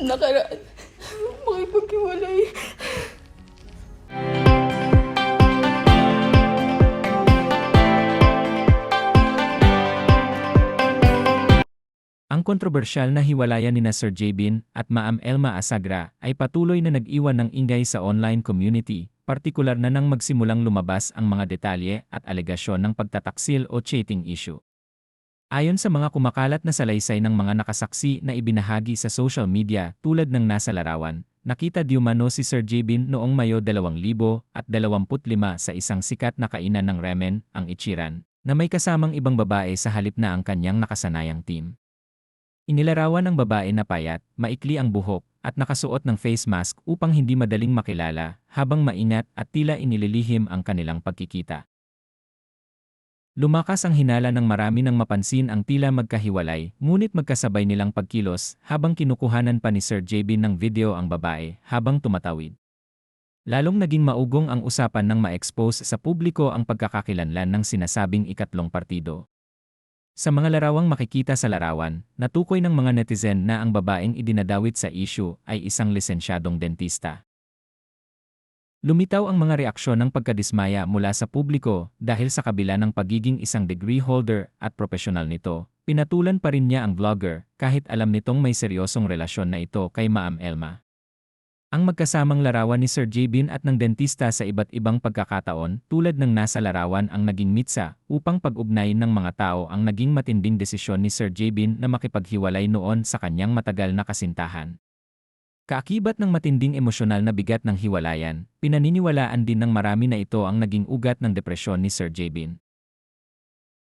nakaraan, makipaghiwalay. Ang kontrobersyal na hiwalayan nina Sir Jabin at Ma'am Elma Asagra ay patuloy na nag-iwan ng ingay sa online community, partikular na nang magsimulang lumabas ang mga detalye at alegasyon ng pagtataksil o cheating issue. Ayon sa mga kumakalat na salaysay ng mga nakasaksi na ibinahagi sa social media tulad ng nasa larawan, nakita diumano si Sir Jabin noong Mayo 2025 sa isang sikat na kainan ng ramen, ang Ichiran, na may kasamang ibang babae sa halip na ang kanyang nakasanayang team. Inilarawan ng babae na payat, maikli ang buhok, at nakasuot ng face mask upang hindi madaling makilala, habang maingat at tila inililihim ang kanilang pagkikita. Lumakas ang hinala ng marami nang mapansin ang tila magkahiwalay, ngunit magkasabay nilang pagkilos habang kinukuhanan pa ni Sir Jabin ng video ang babae habang tumatawid. Lalong naging maugong ang usapan nang ma-expose sa publiko ang pagkakakilanlan ng sinasabing ikatlong partido. Sa mga larawang makikita sa larawan, natukoy ng mga netizen na ang babaeng idinadawit sa issue ay isang lisensyadong dentista. Lumitaw ang mga reaksyon ng pagkadismaya mula sa publiko dahil sa kabila ng pagiging isang degree holder at profesional nito, pinatulan pa rin niya ang vlogger kahit alam nitong may seryosong relasyon na ito kay Ma'am Elma. Ang magkasamang larawan ni Sir Jabin at ng dentista sa iba't ibang pagkakataon tulad ng nasa larawan ang naging mitsa upang pag-ugnay ng mga tao ang naging matinding desisyon ni Sir Jabin na makipaghiwalay noon sa kanyang matagal na kasintahan. Kaakibat ng matinding emosyonal na bigat ng hiwalayan, pinaniniwalaan din ng marami na ito ang naging ugat ng depresyon ni Sir Jabin.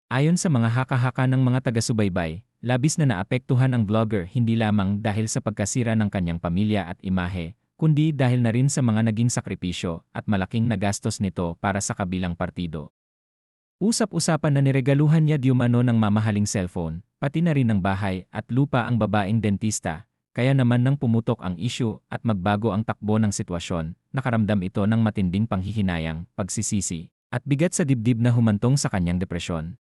Ayon sa mga haka-haka ng mga taga-subaybay, labis na naapektuhan ang vlogger hindi lamang dahil sa pagkasira ng kanyang pamilya at imahe, kundi dahil na rin sa mga naging sakripisyo at malaking nagastos nito para sa kabilang partido. Usap-usapan na niregaluhan niya diumano ng mamahaling cellphone, pati na rin ng bahay at lupa ang babaeng dentista, kaya naman nang pumutok ang issue at magbago ang takbo ng sitwasyon, nakaramdam ito ng matinding panghihinayang, pagsisisi, at bigat sa dibdib na humantong sa kanyang depresyon.